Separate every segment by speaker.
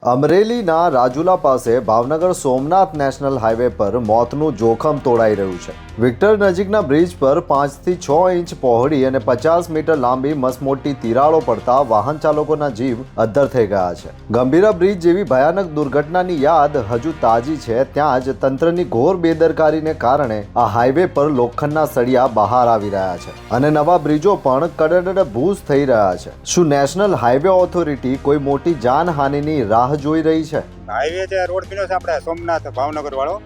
Speaker 1: અમરેલીના રાજુલા પાસે Bhavnagar Somnath national highway પર મોતનું જોખમ તોડાઈ રહ્યું છે. વિક્ટર નજીકના બ્રિજ પર 5 થી 6 ઇંચ પહોળી અને 50 મીટર લાંબી મસમોટી તિરાડો પડતા વાહન ચાલકોના જીવ અદ્ધર થઈ ગયા છે. ગંભીરા બ્રિજ જેવી ભયાનક દુર્ઘટનાની યાદ હજુ તાજી છે ત્યાં જ તંત્રની ઘોર બેદરકારીને કારણે આ હાઈવે પર લોખંડના સળિયા બહાર આવી રહ્યા છે અને નવા બ્રિજો પણ કડડડભૂસ થઈ રહ્યા છે. શું નેશનલ હાઈવે ઓથોરિટી કોઈ મોટી જાનહાનિની રાહ જોઈ રહી છે?
Speaker 2: હાઈવે છે, રોડ બન્યો છે આપણે સોમનાથ ભાવનગર વાળો,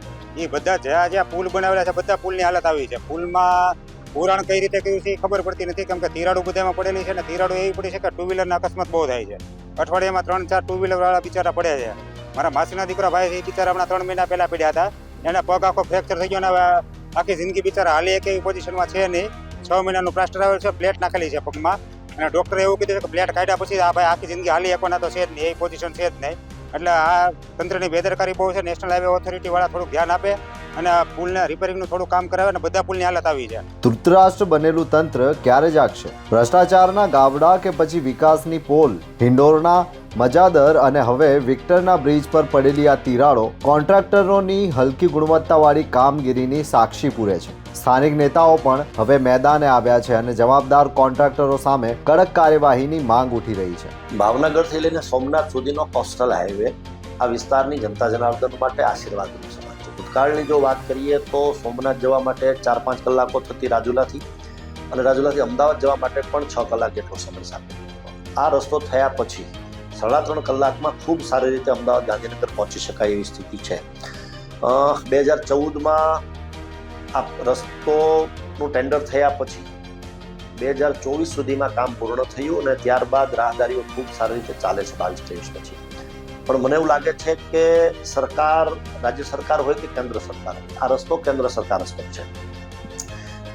Speaker 2: એ બધા જ્યાં પુલ બનાવેલા છે બધા પુલની હાલત આવી છે. પુલમાં પુરાણ કઈ રીતે કર્યું છે એ ખબર પડતી નથી, કેમ કે તિરાડો બધામાં પડેલી છે ને તિરાડો એવી પડી છે કે ટુ વ્હીલરના અકસ્માત બહુ થાય છે. અઠવાડિયામાં 3-4 ટુ વ્હીલર વાળા બિચારા પડ્યા છે. મારા માસીના દીકરા ભાઈ છે એ બિચારા હમણાં 3 મહિના પહેલા પડ્યા હતા, એને પગ આખો ફ્રેક્ચર થઈ ગયો ને હવે આખી જિંદગી બિચારા હાલી એક એવી પોઝિશનમાં છે નહીં. 6 મહિનાનું પ્લાસ્ટર આવેલ છે, પ્લેટ નાખેલી છે પગમાં અને ડોક્ટરે એવું કીધું કે પ્લેટ કાઢ્યા પછી આ ભાઈ આખી જિંદગી હાલી એકવાના તો છે જ નહીં, એ પોઝિશન છે જ નહીં. એટલે આ તંત્રની બેદરકારી બહુ છે. નેશનલ હાઈવે ઓથોરિટી વાળા થોડુંક ધ્યાન આપે અને આ પુલને રિપેરિંગનું થોડું કામ કરાવે ને બધા પુલની હાલત આવી છે.
Speaker 1: ધૃતરાષ્ટ્ર બનેલું તંત્ર ક્યારે જાગશે? ભ્રષ્ટાચારના ગાબડા કે પછી વિકાસની પોલ? હિંડોરના મજાદર અને હવે વિક્ટરના બ્રિજ પર પડેલી આ તિરાડો કોન્ટ્રાક્ટરોની હલકી ગુણવત્તાવાળી કામગીરીની સાક્ષી પૂરે છે. સ્થાનિક નેતાઓ પણ હવે મેદાને આવ્યા છે અને જવાબદાર કોન્ટ્રાક્ટરો સામે કડક કાર્યવાહીની માંગ ઉઠી રહી છે.
Speaker 3: ભાવનગરથી લઈને સોમનાથ સુધીનો કોસ્ટલ હાઈવે આ વિસ્તારની જનતા જનાર્દન માટે આશીર્વાદરૂપ સમાન છે. ભૂતકાળની જો વાત કરીએ તો સોમનાથ જવા માટે 4-5 કલાકો થતી રાજુલાથી, અને રાજુલાથી અમદાવાદ જવા માટે પણ 6 કલાક જેટલો સમય સાથે. આ રસ્તો થયા પછી 3.5 કલાકમાં ખૂબ સારી રીતે અમદાવાદ ગાંધીનગર પહોંચી શકાય એવી સ્થિતિ છે. 2014માં આ રસ્તોનું ટેન્ડર થયા પછી 2024 સુધીમાં કામ પૂર્ણ થયું અને ત્યારબાદ રાહદારીઓ ખૂબ સારી રીતે ચાલે છે 22-23 પછી. પણ મને એવું લાગે છે કે સરકાર, રાજ્ય સરકાર હોય કે કેન્દ્ર સરકાર, આ રસ્તો કેન્દ્ર સરકાર રસ્તો છે.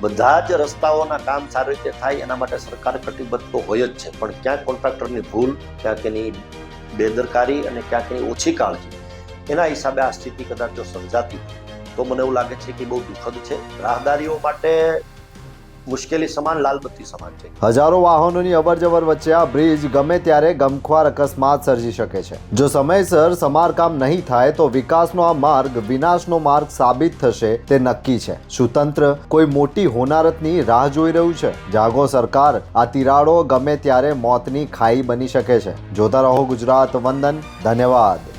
Speaker 3: બધા જ રસ્તાઓના કામ સારી રીતે થાય એના માટે સરકાર કટિબદ્ધ તો હોય જ છે, પણ ક્યાંક કોન્ટ્રાક્ટરની ભૂલ, ક્યાંક એની બેદરકારી અને ક્યાંક એની ઓછી કાળજી, એના હિસાબે આ સ્થિતિ કદાચ જો સર્જાતી તો મને એવું લાગે છે કે બહુ દુઃખદ છે. રાહદારીઓ માટે મુશ્કેલી સમાન, લાલબત્તી સમાન છે.
Speaker 1: હજારો વાહનોની અવરજવર વચ્ચે આ બ્રિજ ગમે ત્યારે ગમખ્વાર અકસ્માત સર્જી શકે છે. જો સમયસર સમારકામ નહીં થાય તો વિકાસનો આ માર્ગ વિનાશનો માર્ગ સાબિત થશે તે નક્કી છે. શું તંત્ર કોઈ મોટી હોનારતની રાહ જોઈ રહ્યું છે? જાગો સરકાર, આ તિરાડો ગમે ત્યારે મોતની ખાઈ બની શકે છે. જોતા રહો ગુજરાત વંદન. ધન્યવાદ.